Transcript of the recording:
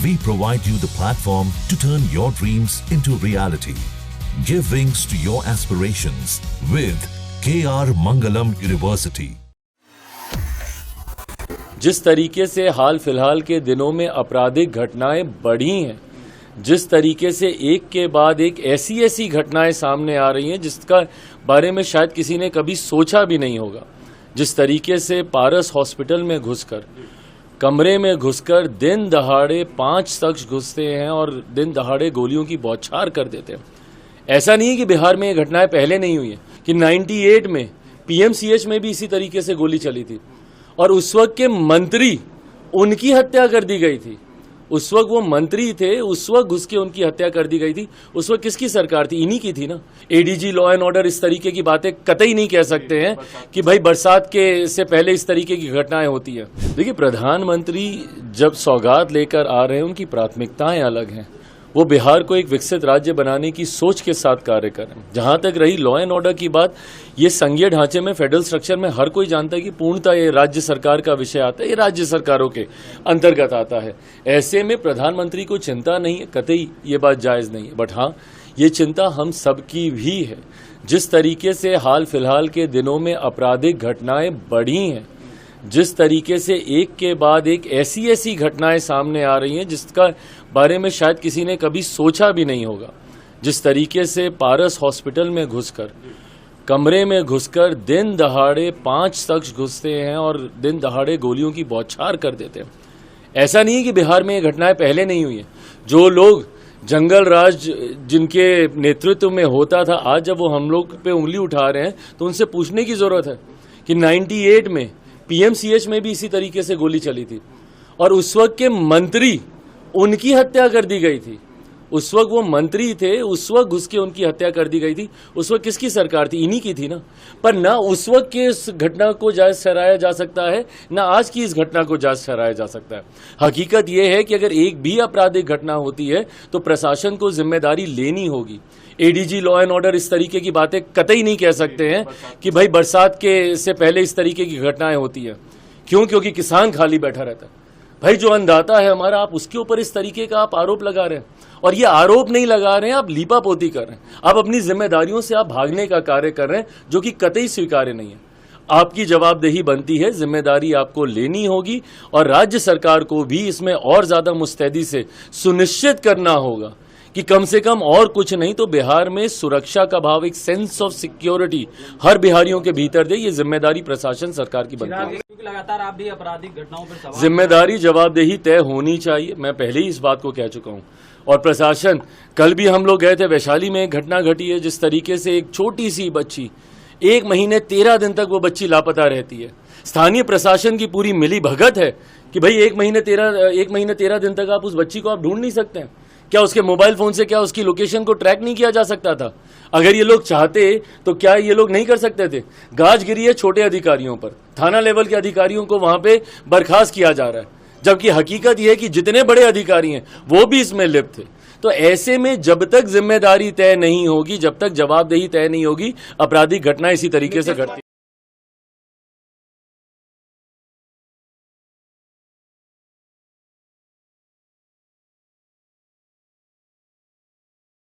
we provide you the platform to turn your dreams into reality. Give wings to your aspirations with KR Mangalam University. जिस तरीके से हाल फिलहाल के दिनों में आपराधिक घटनाएं बढ़ी हैं, जिस तरीके से एक के बाद एक ऐसी घटनाएं सामने आ रही हैं जिसका बारे में शायद किसी ने कभी सोचा भी नहीं होगा, जिस तरीके से पारस हॉस्पिटल में घुसकर, कमरे में घुसकर दिन दहाड़े 5 शख्स घुसते हैं और दिन दहाड़े गोलियों की बौछार कर देते हैं। ऐसा नहीं है कि बिहार में ये घटनाएं पहले नहीं हुई है, कि 98 में पीएमसीएच में भी इसी तरीके से गोली चली थी और उस वक्त के मंत्री, उनकी हत्या कर दी गई थी। उस वक्त वो मंत्री थे, उस वक्त घुस के उनकी हत्या कर दी गई थी। उस वक्त किसकी सरकार थी? इन्हीं की थी ना। एडीजी लॉ एंड ऑर्डर इस तरीके की बातें कतई नहीं कह सकते हैं कि भाई बरसात के से पहले इस तरीके की घटनाएं होती है। देखिए, प्रधानमंत्री जब सौगात लेकर आ रहे हैं, उनकी प्राथमिकताएं अलग हैं। वो बिहार को एक विकसित राज्य बनाने की सोच के साथ कार्य करें। जहां तक रही लॉ एंड ऑर्डर की बात, ये संघीय ढांचे में, फेडरल स्ट्रक्चर में हर कोई जानता है कि पूर्णतः ये राज्य सरकार का विषय आता है, ये राज्य सरकारों के अंतर्गत आता है। ऐसे में प्रधानमंत्री को चिंता नहीं है, कतई ये बात जायज नहीं है। बट हाँ, ये चिंता हम सबकी भी है। जिस तरीके से हाल फिलहाल के दिनों में आपराधिक घटनाएं बढ़ी हैं, जिस तरीके से एक के बाद एक ऐसी घटनाएं सामने आ रही हैं जिसका बारे में शायद किसी ने कभी सोचा भी नहीं होगा, जिस तरीके से पारस हॉस्पिटल में घुसकर, कमरे में घुसकर दिन दहाड़े 5 शख्स घुसते हैं और दिन दहाड़े गोलियों की बौछार कर देते हैं। ऐसा नहीं है कि बिहार में ये घटनाएं पहले नहीं हुई है। जो लोग जंगल राज जिनके नेतृत्व में होता था, आज जब वो हम लोग पे उंगली उठा रहे हैं तो उनसे पूछने की जरूरत है कि 98 में पीएमसीएच में भी इसी तरीके से गोली चली थी और उस वक्त के मंत्री, उनकी हत्या कर दी गई थी। उस वक्त वो मंत्री थे, उस वक्त घुस के उनकी हत्या कर दी गई थी। उस वक्त किसकी सरकार थी? इन्हीं की थी ना। पर ना उस वक्त के इस घटना को जायज ठहराया जा सकता है, ना आज की इस घटना को जायज ठहराया जा सकता है। हकीकत यह है कि अगर एक भी आपराधिक घटना होती है तो प्रशासन को जिम्मेदारी लेनी होगी। एडीजी लॉ एंड ऑर्डर इस तरीके की बातें कतई नहीं कह सकते हैं कि भाई बरसात के से पहले इस तरीके की घटनाएं होती है। क्यों? क्योंकि किसान खाली बैठा रहता है। भाई जो अन्नदाता है हमारा, आप उसके ऊपर इस तरीके का आप आरोप लगा रहे हैं। और ये आरोप नहीं लगा रहे हैं, आप लीपापोती कर रहे हैं। आप अपनी जिम्मेदारियों से आप भागने का कार्य कर रहे हैं, जो कि कतई स्वीकार्य नहीं है। आपकी जवाबदेही बनती है, जिम्मेदारी आपको लेनी होगी और राज्य सरकार को भी इसमें और ज्यादा मुस्तैदी से सुनिश्चित करना होगा कि कम से कम और कुछ नहीं तो बिहार में सुरक्षा का भाव, एक सेंस ऑफ सिक्योरिटी हर बिहारियों के भीतर दे। ये जिम्मेदारी प्रशासन सरकार की बनती है। लगातार आप भी आपराधिक घटनाओं पर सवाल, जिम्मेदारी जवाबदेही तय होनी चाहिए। मैं पहले ही इस बात को कह चुका हूं। और प्रशासन, कल भी हम लोग गए थे, वैशाली में एक घटना घटी है जिस तरीके से एक छोटी सी बच्ची, 1 महीने 13 दिन तक वो बच्ची लापता रहती है। स्थानीय प्रशासन की पूरी मिली भगत है कि भाई 1 महीने 13 दिन तक आप उस बच्ची को आप ढूंढ नहीं सकते हैं। क्या उसके मोबाइल फोन से क्या उसकी लोकेशन को ट्रैक नहीं किया जा सकता था? अगर ये लोग चाहते तो क्या ये लोग नहीं कर सकते थे? गाज गिरी है छोटे अधिकारियों पर, थाना लेवल के अधिकारियों को वहां पे बर्खास्त किया जा रहा है, जबकि हकीकत यह है कि जितने बड़े अधिकारी हैं वो भी इसमें लिप्त थे। तो ऐसे में जब तक जिम्मेदारी तय नहीं होगी, जब तक जवाबदेही तय नहीं होगी, आपराधिक घटना इसी तरीके से घटती